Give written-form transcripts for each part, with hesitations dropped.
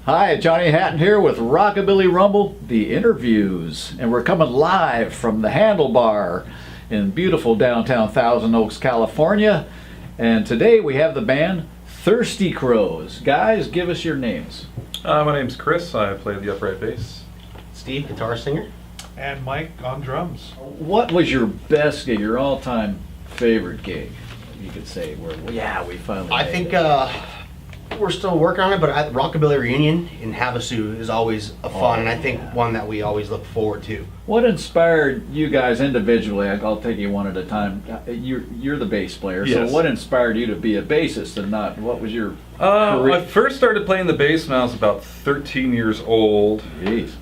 Hi, Johnny Hatton here with Rockabilly Rumble, the interviews. And we're coming live from the Handlebar in beautiful downtown Thousand Oaks, California. And today we have the band Thirsty Crows. Guys, give us your names. My name's Chris. I play the upright bass. Steve, guitar singer. And Mike on drums. What was your best gig, your all-time favorite gig, you could say, where, yeah, we finally I made think it. we're still working on it, but Rockabilly Reunion in Havasu is always a fun, and I think one that we always look forward to. What inspired you guys individually? I'll take you one at a time. You're the bass player, Yes. so what inspired you to be a bassist and not, what was your I career? first started playing the bass when I was about 13 years old. Jeez.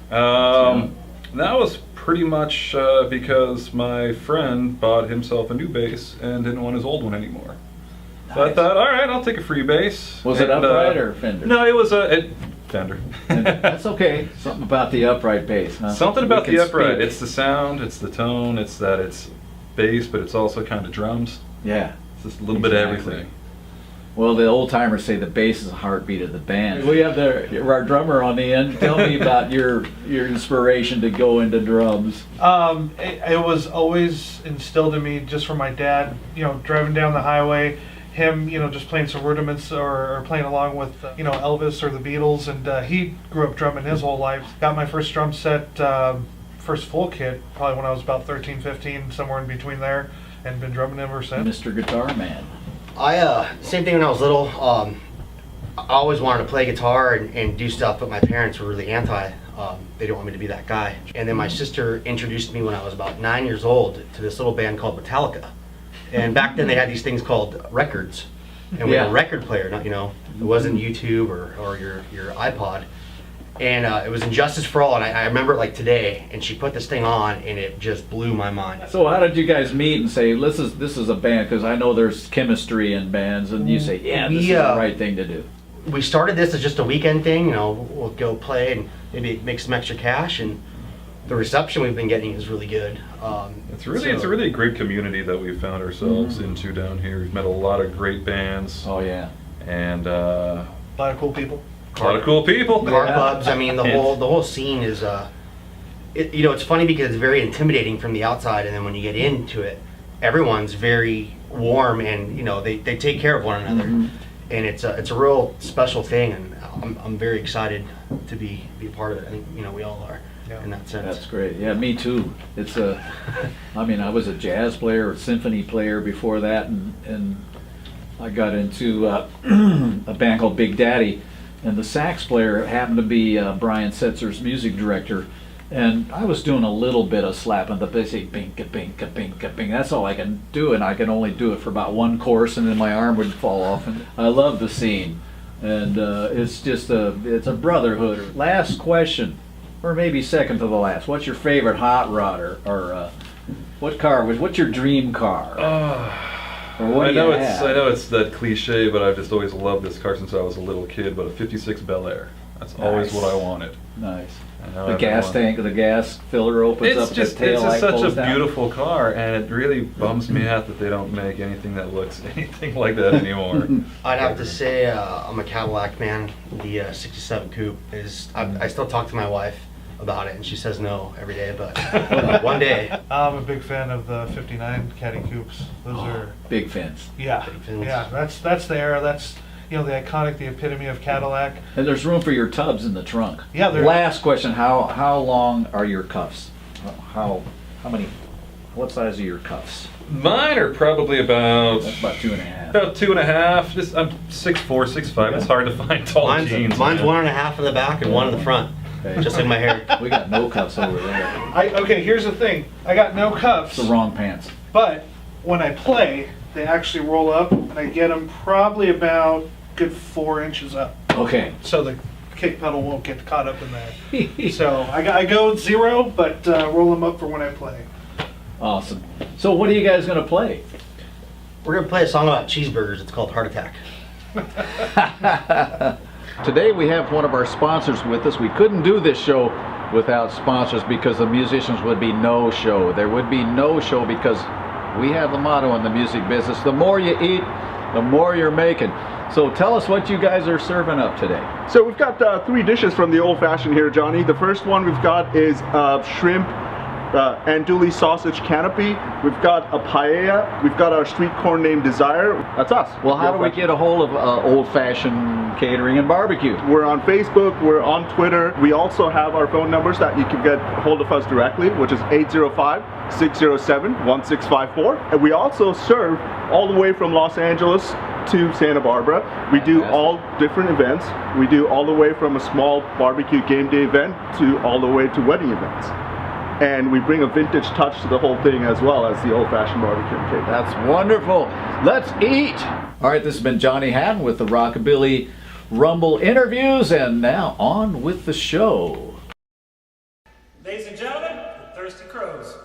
That was pretty much because my friend bought himself a new bass and didn't want his old one anymore. So I Nice. thought, all right, I'll take a free bass. Was it And, upright or Fender? No, it was a Fender. That's okay. Something about the upright bass, huh? Something about We the can upright. speak. It's the sound, it's the tone, it's that it's bass, but it's also kind of drums. Yeah. It's just a little bit of Exactly. everything. Well, the old timers say the bass is the heartbeat of the band. We have our drummer on the end. Tell me about your inspiration to go into drums. It was always instilled in me just from my dad, driving down the highway, him, just playing some rudiments or playing along with, Elvis or the Beatles. And he grew up drumming his whole life. Got my first drum set, first full kit, probably when I was about 13, 15, somewhere in between there, and been drumming ever since. Mr. Guitar Man. Same thing when I was little. I always wanted to play guitar and do stuff, but my parents were really anti. They didn't want me to be that guy. And then my sister introduced me when I was about 9 years old to this little band called Metallica. And back then they had these things called records. And we had a record player, not, it wasn't YouTube or your iPod. And it was Injustice for All, and I remember it like today, and she put this thing on, and it just blew my mind. So how did you guys meet and say, this is a band? Because I know there's chemistry in bands, and you say, yeah, this is the right thing to do. We started this as just a weekend thing, we'll go play and maybe make some extra cash, and the reception we've been getting is really good. It's a really great community that we've found ourselves into down here. We've met a lot of great bands. Oh, yeah. And A lot of cool people. a lot of cool people. Car clubs, I mean, the whole scene is, it's funny because it's very intimidating from the outside, and then when you get into it, everyone's very warm, and they take care of one another, and it's a real special thing, and I'm very excited to be a part of it. I think we all are in that sense. That's great. Yeah, me too. It's I was a jazz player, a symphony player before that, and I got into a band called Big Daddy, and the sax player happened to be Brian Setzer's music director, and I was doing a little bit of slapping the bass, bing-ka, bing-ka, bing-ka, bing. That's all I can do, and I can only do it for about one course, and then my arm would fall off. And I love the scene, and it's just it's a brotherhood. Last question, or maybe second to the last. What's your favorite hot rod, or what's your dream car? Or what I do you know have? it's that cliche, but I've just always loved this car since I was a little kid. But a '56 Bel Air. That's always Nice. what I wanted. Nice. I know The gas everyone- tank, the gas filler opens up, It's the just tail light such a pulls down. beautiful car, and it really bums me out that they don't make anything that looks anything like that anymore. I'd have to say I'm a Cadillac man. The '67 coupe is. I still talk to my wife about it, and she says no every day, but one day. I'm a big fan of the '59 Caddy Coupes. Those are, Big fence. yeah, Big fins. yeah. That's the era. That's the iconic, the epitome of Cadillac. And there's room for your tubs in the trunk. Yeah, there- Last question, how long are your cuffs? How many, what size are your cuffs? Mine are probably about That's about 2.5. about 2.5. I'm 6'4", 6'5". It's hard to find tall jeans. Mine's man. 1.5 in the back and 1 in the front, Okay. just like my hair. We got no cuffs over there. Okay, here's the thing. I got no cuffs, It's the wrong pants. but when I play, they actually roll up, and I get them probably about good 4 inches up, Okay. so the kick pedal won't get caught up in there. So I go 0, but roll them up for when I play. Awesome. So what are you guys gonna play? We're gonna play a song about cheeseburgers. It's called Heart Attack. Today we have one of our sponsors with us. We couldn't do this show without sponsors because the musicians would be no show. There would be no show because we have the motto in the music business, the more you eat, the more you're making. So tell us what you guys are serving up today. So we've got 3 dishes from the old fashioned here, Johnny. The first one we've got is shrimp andouille sausage canopy. We've got a paella. We've got our street corn named Desire. That's us. Well, how do we get a hold of old-fashioned catering and barbecue? We're on Facebook, we're on Twitter. We also have our phone numbers that you can get hold of us directly, which is 805-607-1654. And we also serve all the way from Los Angeles to Santa Barbara. We do all different events. We do all the way from a small barbecue game day event to all the way to wedding events. And we bring a vintage touch to the whole thing as well as the old-fashioned barbecue and cake. That's wonderful. Let's eat. All right, this has been Johnny Hatton with the Rockabilly Rumble interviews, and now on with the show. Ladies and gentlemen, the Thirsty Crows.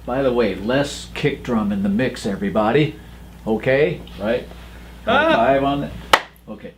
By the way, less kick drum in the mix, everybody. Okay? Right? High five on that. Okay.